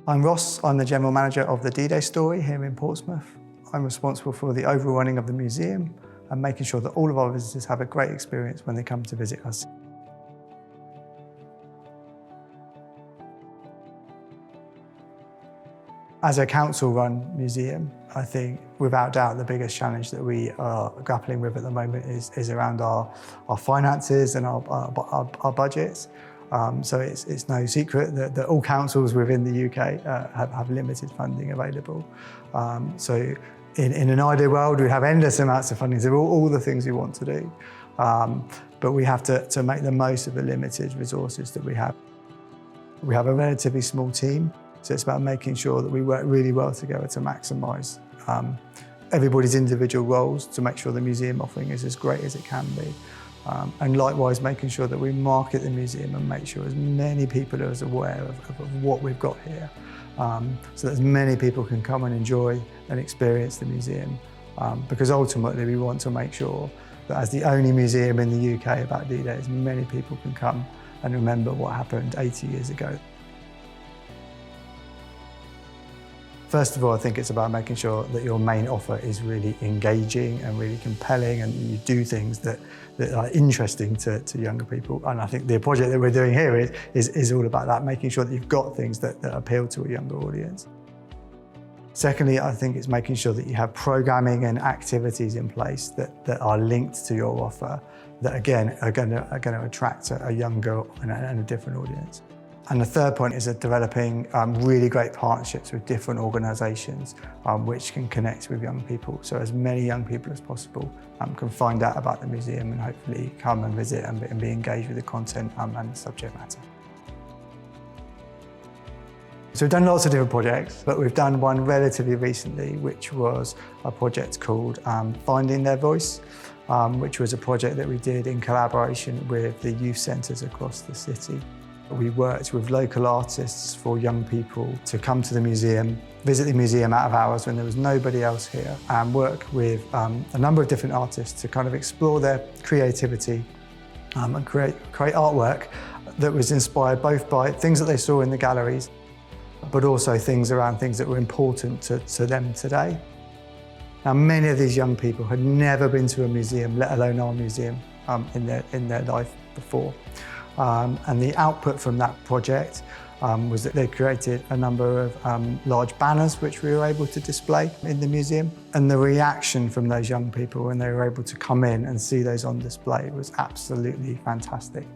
I'm Ross, I'm the General Manager of the D-Day story here in Portsmouth. I'm responsible for the overall running of the museum and making sure that all of our visitors have a great experience when they come to visit us. As a council-run museum, I think without doubt the biggest challenge that we are grappling with at the moment is around our finances and our budgets. So it's no secret that all councils within the UK have limited funding available. So in an ideal world, we have endless amounts of funding to do all the things we want to do. But we have to make the most of the limited resources that we have. We have a relatively small team, so it's about making sure that we work really well together to maximise everybody's individual roles to make sure the museum offering is as great as it can be. And likewise making sure that we market the museum and make sure as many people are as aware of what we've got here, so that as many people can come and enjoy and experience the museum. Because ultimately we want to make sure that as the only museum in the UK about D-Day, as many people can come and remember what happened 80 years ago. First of all, I think it's about making sure that your main offer is really engaging and really compelling, and you do things that are interesting to younger people. And I think the project that we're doing here is all about that, making sure that you've got things that appeal to a younger audience. Secondly, I think it's making sure that you have programming and activities in place that are linked to your offer, that again are going to attract a younger and a different audience. And the third point is developing really great partnerships with different organisations which can connect with young people. So as many young people as possible can find out about the museum and hopefully come and visit and be engaged with the content and the subject matter. So we've done lots of different projects, but we've done one relatively recently, which was a project called Finding Their Voice, which was a project that we did in collaboration with the youth centres across the city. We worked with local artists for young people to come to the museum, visit the museum out of hours when there was nobody else here, and work with a number of different artists to kind of explore their creativity and create artwork that was inspired both by things that they saw in the galleries, but also things around things that were important to them today. Now, many of these young people had never been to a museum, let alone our museum, in their life before. And the output from that project was that they created a number of large banners which we were able to display in the museum. And the reaction from those young people when they were able to come in and see those on display was absolutely fantastic.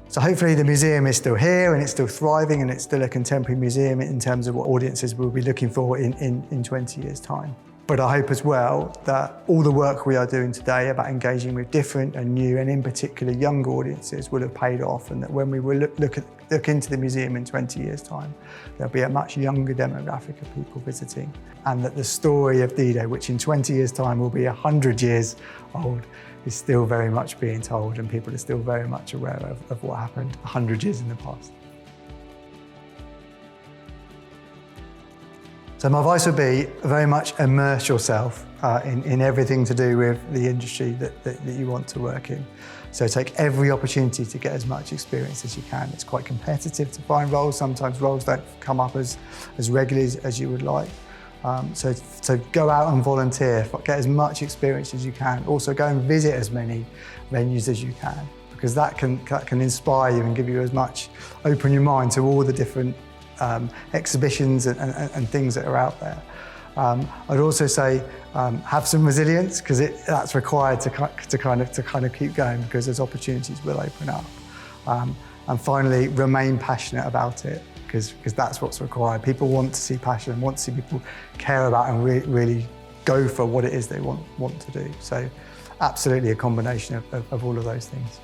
So hopefully the museum is still here and it's still thriving and it's still a contemporary museum in terms of what audiences will be looking for in 20 years' time. But I hope as well that all the work we are doing today about engaging with different and new and in particular younger audiences will have paid off, and that when we will look into the museum in 20 years' time, there'll be a much younger demographic of people visiting, and that the story of D-Day, which in 20 years' time will be 100 years old, is still very much being told, and people are still very much aware of what happened 100 years in the past. So my advice would be very much immerse yourself in everything to do with the industry that you want to work in. So take every opportunity to get as much experience as you can. It's quite competitive to find roles. Sometimes roles don't come up as regularly as you would like. So go out and volunteer, get as much experience as you can. Also go and visit as many venues as you can, because that can inspire you and give you as much, open your mind to all the different exhibitions and things that are out there. I'd also say have some resilience, because that's required to kind of keep going, because those opportunities will open up. And finally, remain passionate about it, because that's what's required. People want to see passion, want to see people care about and really go for what it is they want to do. So absolutely a combination of all of those things.